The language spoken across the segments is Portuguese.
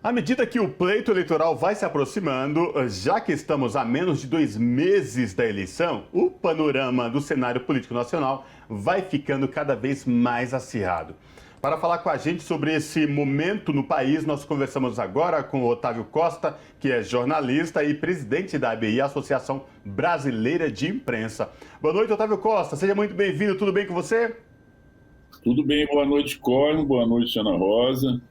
À medida que o pleito eleitoral vai se aproximando, já que estamos a menos de 2 meses da eleição, o panorama do cenário político nacional vai ficando cada vez mais acirrado. Para falar com a gente sobre esse momento no país, nós conversamos agora com o Otávio Costa, que é jornalista e presidente da ABI, Associação Brasileira de Imprensa. Boa noite, Otávio Costa. Seja muito bem-vindo. Tudo bem com você? Tudo bem. Boa noite, Cosmo. Boa noite, Ana Rosa.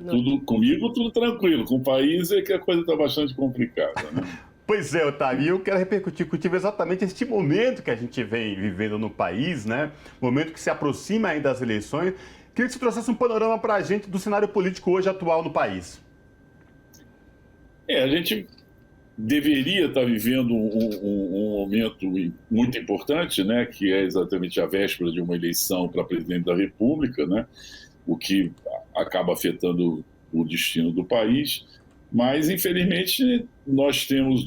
Tudo comigo, tudo tranquilo. Com o país é que a coisa está bastante complicada, né? Pois é, Otávio, eu quero repercutir contigo exatamente este momento que a gente vem vivendo no país, né? Momento que se aproxima aí das eleições. Queria que você trouxesse um panorama para a gente do cenário político hoje atual no país. A gente deveria estar vivendo um momento muito importante, né? Que é exatamente a véspera de uma eleição para presidente da República, né? O que acaba afetando o destino do país, mas infelizmente nós temos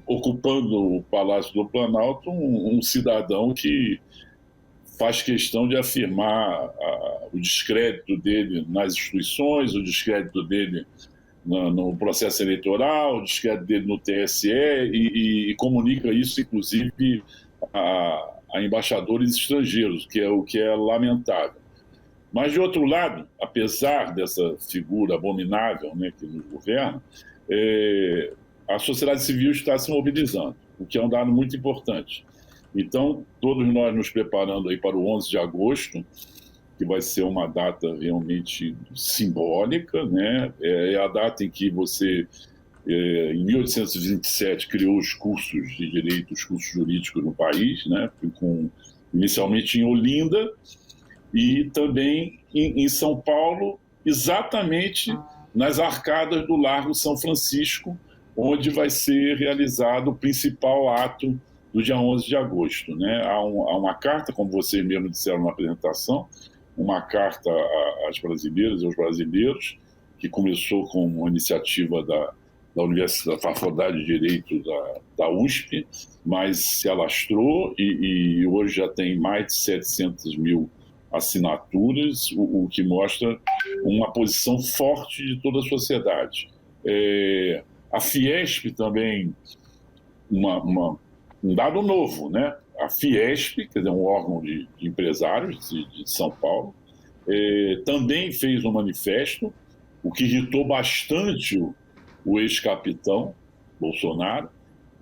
ocupando o Palácio do Planalto um cidadão que faz questão de afirmar o descrédito dele nas instituições, o descrédito dele no processo eleitoral, o descrédito dele no TSE e comunica isso inclusive a embaixadores estrangeiros, o que é lamentável. Mas, de outro lado, apesar dessa figura abominável, né, que nos governa, a sociedade civil está se mobilizando, o que é um dado muito importante. Então, todos nós nos preparando aí para o 11 de agosto, que vai ser uma data realmente simbólica, né? É a data em que você, em 1827, criou os cursos de direito, os cursos jurídicos no país, né? Inicialmente em Olinda, e também em São Paulo, exatamente nas arcadas do Largo São Francisco, onde vai ser realizado o principal ato do dia 11 de agosto. Né? Há uma carta, como vocês mesmo disseram na apresentação, uma carta às brasileiras e aos brasileiros, que começou com uma iniciativa da Faculdade de Direito da USP, mas se alastrou e hoje já tem mais de 700 mil assinaturas, o que mostra uma posição forte de toda a sociedade. A Fiesp também, um dado novo, né? A Fiesp, quer dizer, um órgão de empresários de São Paulo, também fez um manifesto, o que irritou bastante o ex-capitão Bolsonaro,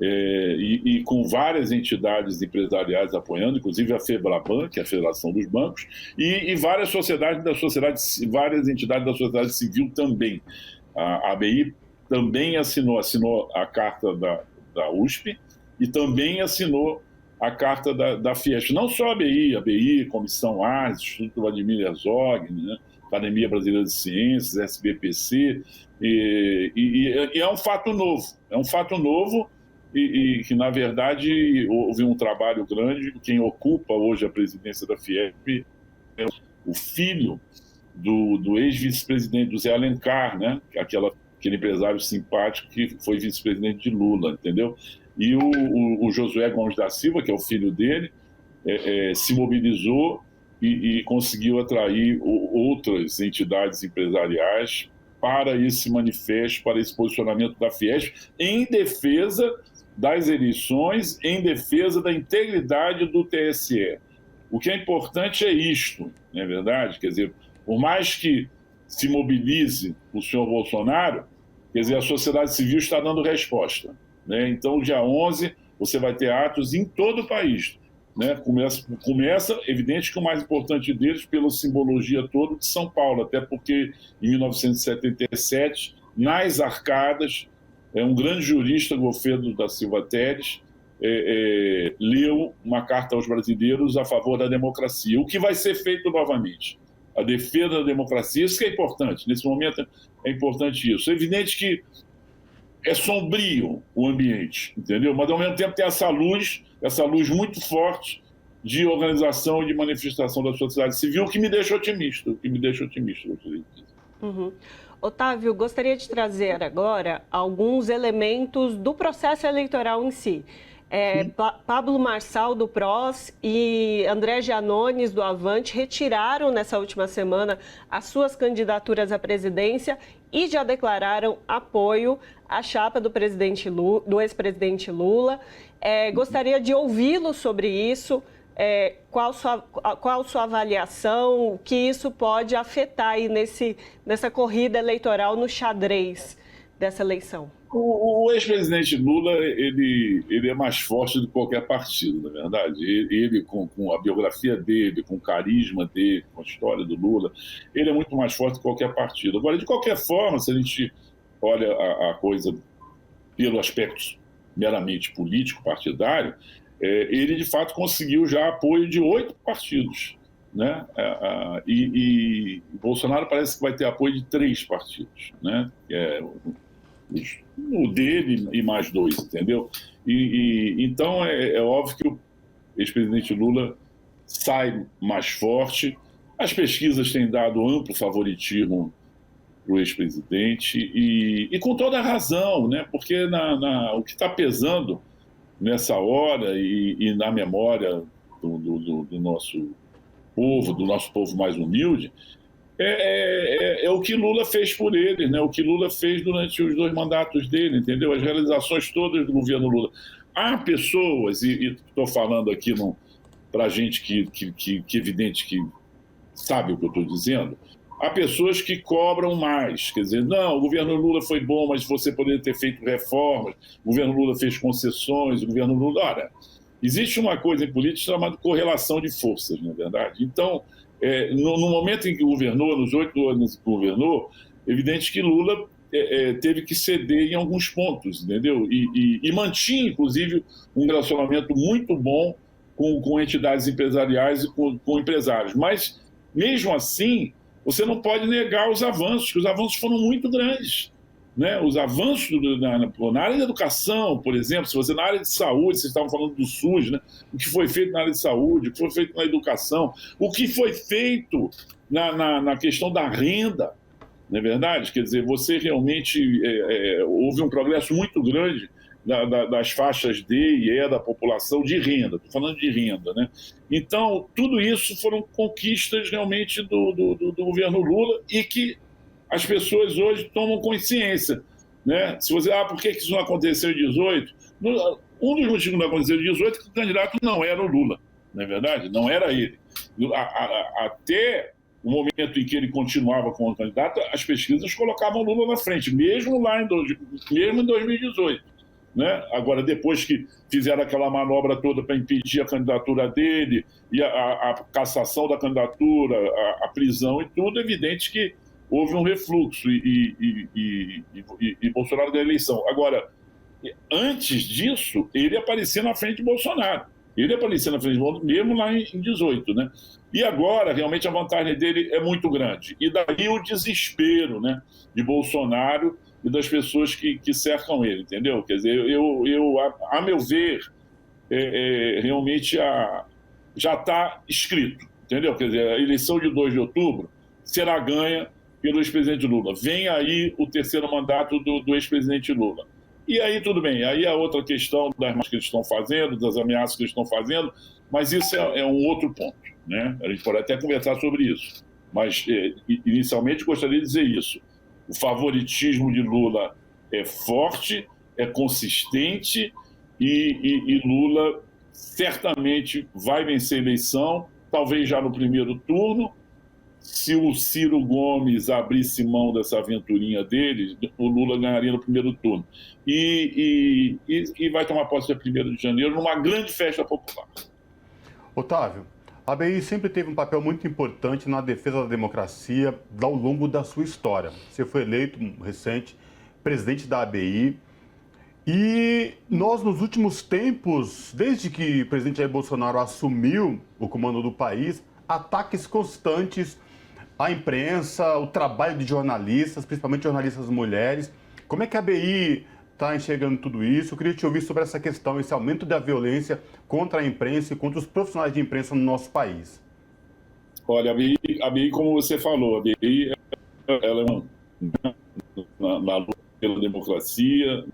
e com várias entidades empresariais apoiando, inclusive a FEBRABAN, que é a Federação dos Bancos, e várias várias entidades da sociedade civil também. A ABI também assinou a carta da USP e também assinou a carta da Fiesp. Não só a ABI, Comissão Ars, Instituto Vladimir Herzog, né? Academia Brasileira de Ciências, SBPC, e é um fato novo. É um fato novo e que, na verdade, houve um trabalho grande. Quem ocupa hoje a presidência da Fiesp é o filho do ex-vice-presidente, do Zé Alencar, né? Aquele empresário simpático que foi vice-presidente de Lula, entendeu? E o Josué Gomes da Silva, que é o filho dele, se mobilizou e conseguiu atrair outras entidades empresariais para esse manifesto, para esse posicionamento da Fiesp, em defesa das eleições, em defesa da integridade do TSE. O que é importante é isto, não é verdade? Quer dizer, por mais que se mobilize o senhor Bolsonaro, quer dizer, a sociedade civil está dando resposta, né? Então, dia 11, você vai ter atos em todo o país, né? Começa, evidente que o mais importante deles, pela simbologia toda de São Paulo, até porque em 1977, nas arcadas, um grande jurista, Goffredo da Silva Teres, leu uma carta aos brasileiros a favor da democracia. O que vai ser feito novamente? A defesa da democracia, isso que é importante. Nesse momento é importante isso. É evidente que é sombrio o ambiente, entendeu? Mas, ao mesmo tempo, tem essa luz muito forte de organização e de manifestação da sociedade civil, que me deixa otimista, eu gostaria de dizer. Uhum. Otávio, gostaria de trazer agora alguns elementos do processo eleitoral em si. Pablo Marçal, do PROS, e André Gianones, do Avante, retiraram nessa última semana as suas candidaturas à presidência e já declararam apoio à chapa do ex-presidente Lula. Gostaria de ouvi-lo sobre isso. Qual sua avaliação, o que isso pode afetar aí nessa corrida eleitoral, no xadrez dessa eleição? O ex-presidente Lula, ele é mais forte do que qualquer partido, na verdade. Ele com a biografia dele, com o carisma dele, com a história do Lula, ele é muito mais forte do que qualquer partido. Agora, de qualquer forma, se a gente olha a coisa pelo aspecto meramente político, partidário, ele, de fato, conseguiu já apoio de 8 partidos, né? E Bolsonaro parece que vai ter apoio de 3 partidos, né? O dele e mais 2, entendeu? Então é óbvio que o ex-presidente Lula sai mais forte. As pesquisas têm dado amplo favoritismo para o ex-presidente e com toda a razão, né? Porque o que está pesando nessa hora e na memória do nosso povo mais humilde, é o que Lula fez por ele, né? O que Lula fez durante os 2 mandatos dele, entendeu? As realizações todas do governo Lula. Há pessoas, e estou falando aqui para gente que evidente que sabe o que eu estou dizendo, há pessoas que cobram mais, quer dizer, não, o governo Lula foi bom, mas você poderia ter feito reformas, o governo Lula fez concessões, o governo Lula... Olha, existe uma coisa em política chamada correlação de forças, não é verdade? Então, no momento em que governou, nos 8 anos que governou, é evidente que Lula teve que ceder em alguns pontos, entendeu? E mantinha, inclusive, um relacionamento muito bom com entidades empresariais e com empresários. Mas, mesmo assim, você não pode negar os avanços, que os avanços foram muito grandes, né? Os avanços na área da educação, por exemplo, se você na área de saúde, vocês estavam falando do SUS, né? O que foi feito na área de saúde, o que foi feito na educação, o que foi feito na questão da renda, não é verdade? Quer dizer, você realmente houve um progresso muito grande das faixas D e E da população de renda, estou falando de renda, né? Então, tudo isso foram conquistas realmente do governo Lula e que as pessoas hoje tomam consciência, né? Se você, por que isso não aconteceu em 18? Um dos motivos que não aconteceu em 18 é que o candidato não era o Lula, não é verdade? Não era ele. Até o momento em que ele continuava como candidato, as pesquisas colocavam o Lula na frente, mesmo em 2018. Né? Agora, depois que fizeram aquela manobra toda para impedir a candidatura dele, e a cassação da candidatura, a prisão e tudo, é evidente que houve um refluxo e Bolsonaro ganhou a eleição. Agora, antes disso, ele aparecia na frente de Bolsonaro. Ele aparecia na frente de Bolsonaro, mesmo lá em 18, né? E agora, realmente, a vantagem dele é muito grande. E daí o desespero, né, de Bolsonaro e das pessoas que cercam ele, entendeu? Quer dizer, a meu ver, realmente já está escrito, entendeu? Quer dizer, a eleição de 2 de outubro será ganha pelo ex-presidente Lula. Vem aí o 3º mandato do ex-presidente Lula. E aí tudo bem, aí a outra questão das marcas que eles estão fazendo, das ameaças que eles estão fazendo, mas isso é um outro ponto, né? A gente pode até conversar sobre isso, mas inicialmente gostaria de dizer isso. O favoritismo de Lula é forte, é consistente e Lula certamente vai vencer a eleição, talvez já no primeiro turno. Se o Ciro Gomes abrisse mão dessa aventurinha dele, o Lula ganharia no primeiro turno. E vai tomar posse dia 1º de janeiro numa grande festa popular. Otávio, a ABI sempre teve um papel muito importante na defesa da democracia ao longo da sua história. Você foi eleito, recente, presidente da ABI. E nós, nos últimos tempos, desde que o presidente Jair Bolsonaro assumiu o comando do país, ataques constantes à imprensa, o trabalho de jornalistas, principalmente jornalistas mulheres. Como é que a ABI está enxergando tudo isso? Eu queria te ouvir sobre essa questão, esse aumento da violência contra a imprensa e contra os profissionais de imprensa no nosso país. Olha, a ABI, como você falou, a ABI ela é na luta pela democracia,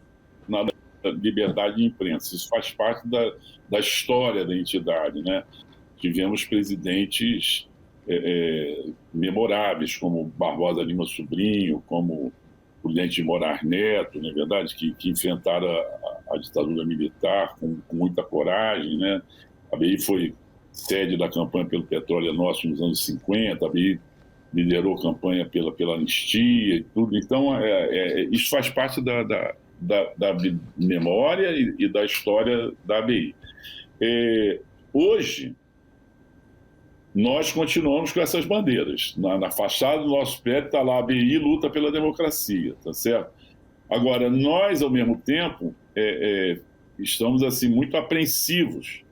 na liberdade de imprensa. Isso faz parte da história da entidade, né? Tivemos presidentes memoráveis, como Barbosa Lima Sobrinho, como o Prudente de Moraes Neto, não é verdade, que enfrentaram a ditadura militar com muita coragem, né? A BI foi sede da campanha pelo Petróleo Nosso nos anos 50, a BI liderou a campanha pela anistia e tudo. Então, isso faz parte da memória e da história da ABI. Hoje, nós continuamos com essas bandeiras. Na fachada do nosso prédio está lá: a ABI luta pela democracia, tá certo? Agora, nós, ao mesmo tempo, estamos assim muito apreensivos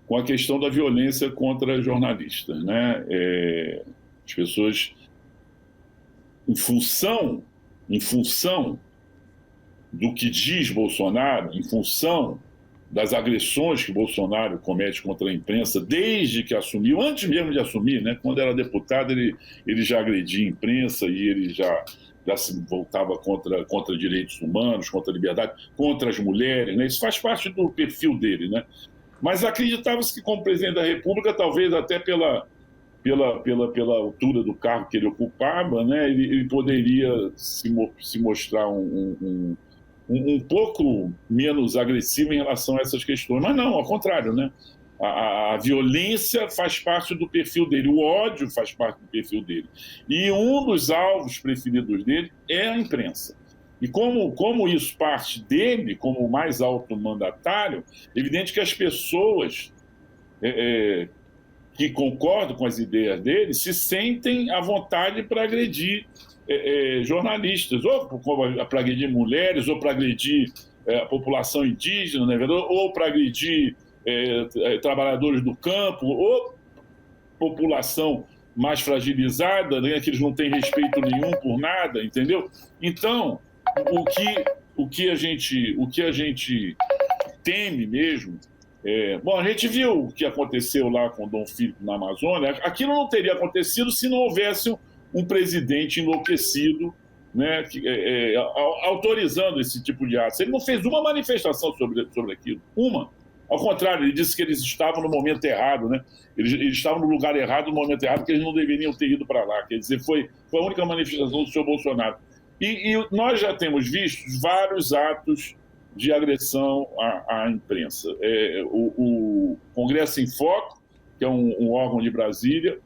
com a questão da violência contra jornalistas, né? As pessoas, em função do que diz Bolsonaro, em função das agressões que Bolsonaro comete contra a imprensa desde que assumiu, antes mesmo de assumir, né? Quando era deputado, ele já agredia a imprensa e ele já se voltava contra direitos humanos, contra a liberdade, contra as mulheres, né? Isso faz parte do perfil dele, né? Mas acreditava-se que, como presidente da República, talvez até pela altura do cargo que ele ocupava, né, ele poderia se mostrar um pouco menos agressivo em relação a essas questões. Mas não, ao contrário, né? A violência faz parte do perfil dele, o ódio faz parte do perfil dele. E um dos alvos preferidos dele é a imprensa. E como isso parte dele, como o mais alto mandatário, é evidente que as pessoas que concordam com as ideias dele se sentem à vontade para agredir jornalistas, ou para agredir mulheres, ou para agredir a população indígena, né, ou para agredir trabalhadores do campo, ou população mais fragilizada, né, que eles não têm respeito nenhum por nada, entendeu? Então, o que a gente teme mesmo. Bom, a gente viu o que aconteceu lá com o Dom Philip na Amazônia. Aquilo não teria acontecido se não houvesse um presidente enlouquecido, né, autorizando esse tipo de ato. Ele não fez uma manifestação sobre aquilo, uma. Ao contrário, ele disse que eles estavam no momento errado, né? Eles estavam no lugar errado, no momento errado, que eles não deveriam ter ido para lá. Quer dizer, foi a única manifestação do senhor Bolsonaro. E nós já temos visto vários atos de agressão à imprensa. O Congresso em Foco, que é um órgão de Brasília,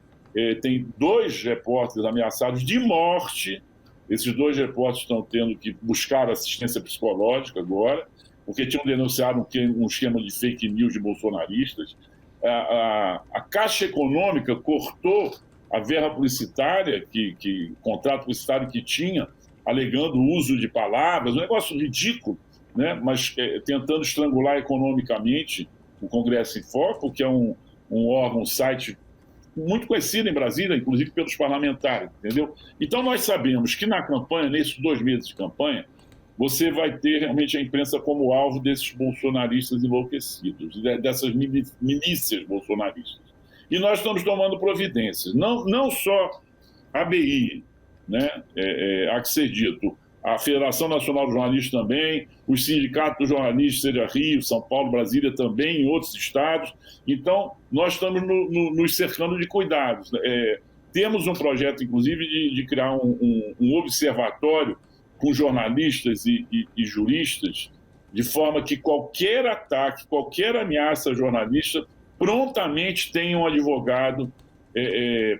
tem 2 repórteres ameaçados de morte. Esses 2 repórteres estão tendo que buscar assistência psicológica agora, porque tinham denunciado um esquema de fake news de bolsonaristas. A Caixa Econômica cortou a verba publicitária, contrato publicitário que tinha, alegando o uso de palavras, um negócio ridículo, né? Mas tentando estrangular economicamente o Congresso em Foco, que é um órgão, um site muito conhecido em Brasília, inclusive pelos parlamentares, entendeu? Então nós sabemos que na campanha, nesses 2 meses de campanha, você vai ter realmente a imprensa como alvo desses bolsonaristas enlouquecidos, dessas milícias bolsonaristas. E nós estamos tomando providências, não só a ABI, né? Há que ser dito, a Federação Nacional dos Jornalistas também, os sindicatos dos jornalistas, seja Rio, São Paulo, Brasília também, em outros estados. Então, nós estamos nos cercando de cuidados. Temos um projeto, inclusive, de criar um observatório com jornalistas e juristas, de forma que qualquer ataque, qualquer ameaça a jornalista, prontamente tenha um advogado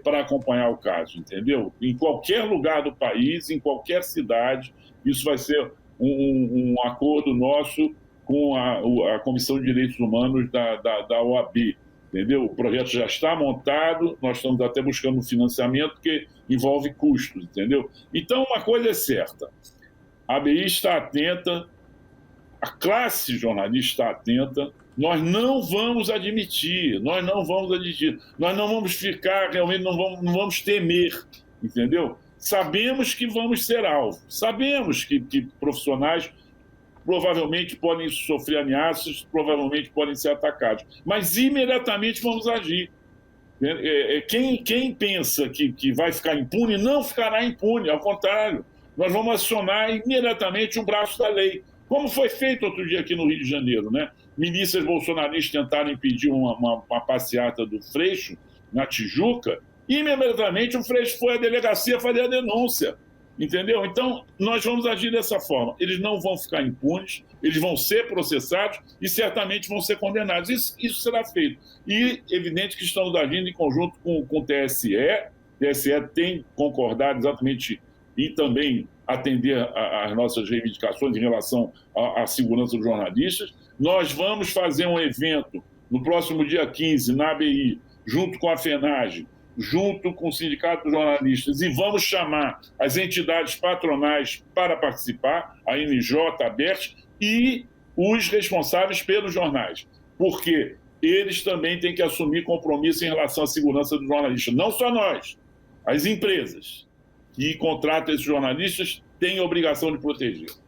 para acompanhar o caso, entendeu? Em qualquer lugar do país, em qualquer cidade, isso vai ser um acordo nosso com a Comissão de Direitos Humanos da OAB, entendeu? O projeto já está montado, nós estamos até buscando um financiamento que envolve custos, entendeu? Então, uma coisa é certa, a ABI está atenta, a classe jornalista está atenta, nós não vamos admitir, nós não vamos ficar, realmente não vamos temer, entendeu? Sabemos que vamos ser alvo, sabemos que profissionais provavelmente podem sofrer ameaças, provavelmente podem ser atacados, mas imediatamente vamos agir. Quem pensa que vai ficar impune, não ficará impune, ao contrário, nós vamos acionar imediatamente um braço da lei, Como foi feito outro dia aqui no Rio de Janeiro, né? Milícias bolsonaristas tentaram impedir uma passeata do Freixo na Tijuca, e imediatamente o Freixo foi à delegacia fazer a denúncia, entendeu? Então, nós vamos agir dessa forma. Eles não vão ficar impunes, eles vão ser processados e certamente vão ser condenados. Isso será feito. E, evidente que estamos agindo em conjunto com o TSE. O TSE tem concordado exatamente e também atender às nossas reivindicações em relação à segurança dos jornalistas. Nós vamos fazer um evento no próximo dia 15, na ABI, junto com a FENAGE, junto com o Sindicato dos Jornalistas, e vamos chamar as entidades patronais para participar, a NJ, a ABERT, e os responsáveis pelos jornais, porque eles também têm que assumir compromisso em relação à segurança dos jornalistas. Não só nós, as empresas que contratam esses jornalistas têm a obrigação de protegê-los.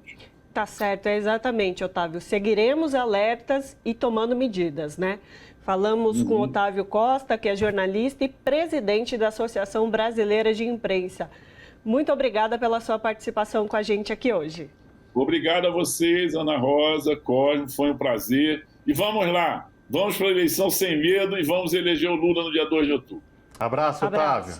Tá certo, é exatamente, Otávio. Seguiremos alertas e tomando medidas, né? Falamos com Otávio Costa, que é jornalista e presidente da Associação Brasileira de Imprensa. Muito obrigada pela sua participação com a gente aqui hoje. Obrigado a vocês, Ana Rosa, Cosme, foi um prazer. E vamos lá, vamos para a eleição sem medo e vamos eleger o Lula no dia 2 de outubro. Abraço, Otávio.